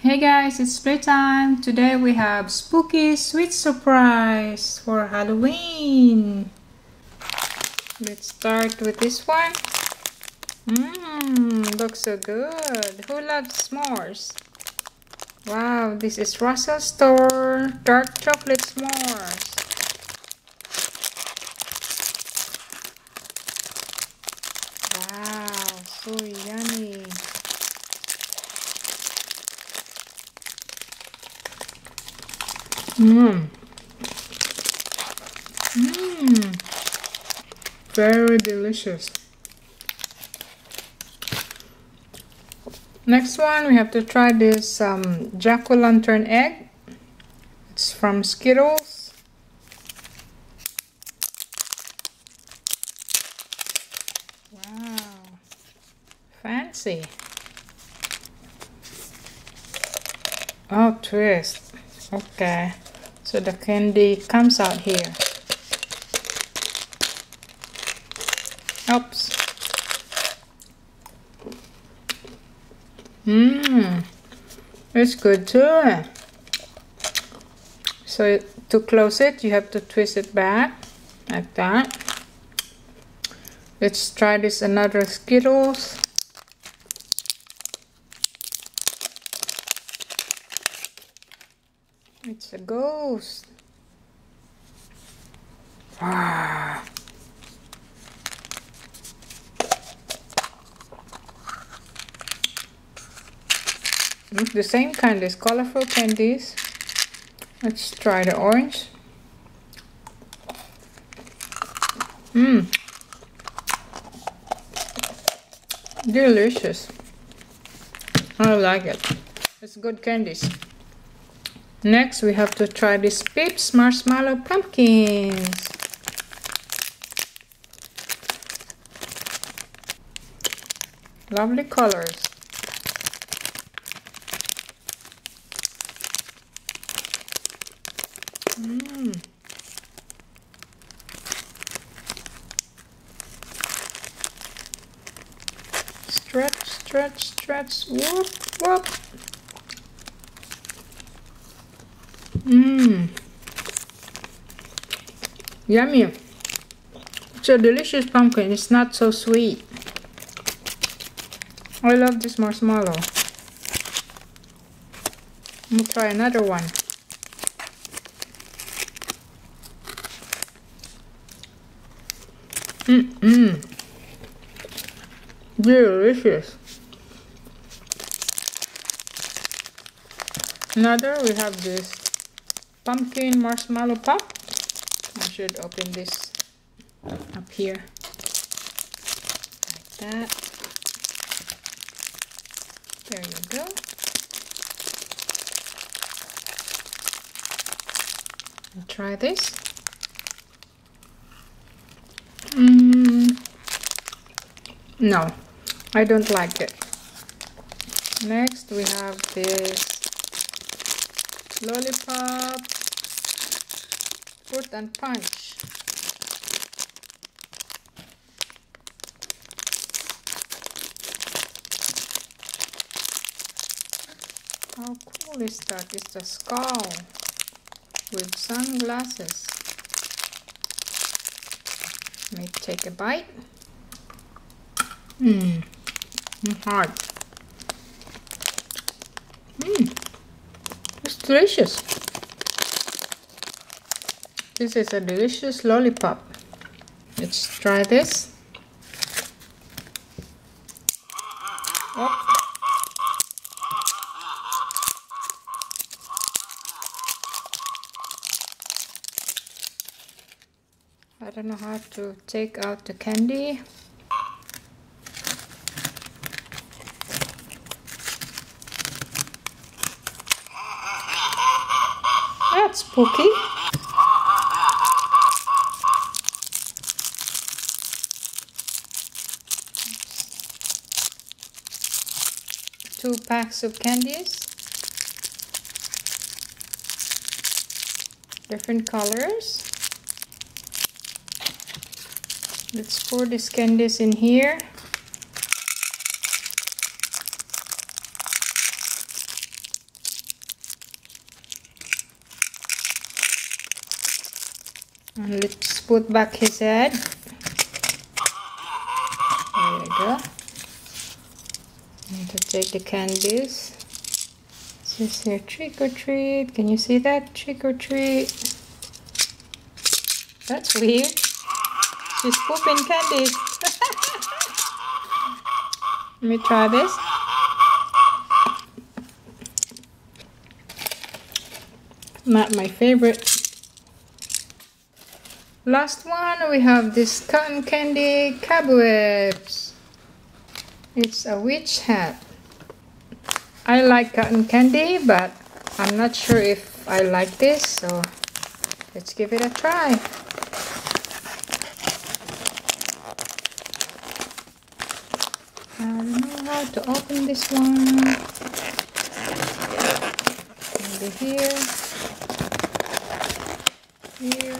Hey guys, it's playtime. Today we have spooky sweet surprise for Halloween. Let's start with this one. Looks so good. Who loves s'mores? Wow, this is Russell Store dark chocolate s'mores. Wow, so yummy. Very delicious. Next one, we have to try this jack-o'-lantern egg. It's from Skittles. Wow, fancy. Oh, twist. Okay, so the candy comes out here. Oops. It's good too. So to close it, you have to twist it back like that. Let's try this another Skittles. It's a ghost. Wow. The same kind as colorful candies. Let's try the orange. Delicious. I like it. It's good candies. Next, we have to try this Pips Marshmallow Pumpkins. Lovely colors. Stretch, stretch, stretch. Whoop, whoop. Yummy. It's a delicious pumpkin. It's not so sweet. I love this marshmallow. I'm gonna try another one. Delicious. Another, we have this pumpkin marshmallow pop. I should open this up here like that. There you go. I'll try this. No, I don't like it. Next, we have this lollipop fruit and punch. How cool is that? It's a skull with sunglasses. Let me take a bite. Hard. It's delicious. This is a delicious lollipop. Let's try this. Oh. I don't know how to take out the candy. That's spooky. Two packs of candies. Different colors. Let's pour these candies in here. And let's put back his head. There we go. And to take the candies. It says here, trick or treat. Can you see that? Trick or treat. That's weird. She's pooping candies. Let me try this. Not my favorite. Last one, we have this cotton candy cobwebs. It's a witch hat. I like cotton candy, but I'm not sure if I like this, so let's give it a try. I don't know how to open this one. Maybe here. Here.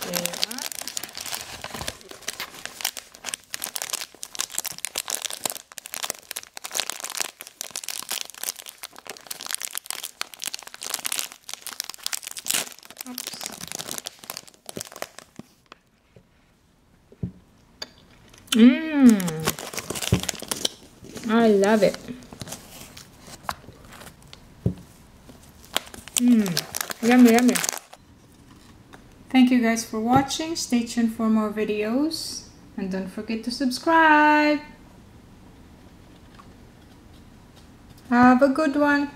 There you are. I love it. Yummy, yummy. Thank you guys for watching. Stay tuned for more videos. And don't forget to subscribe. Have a good one.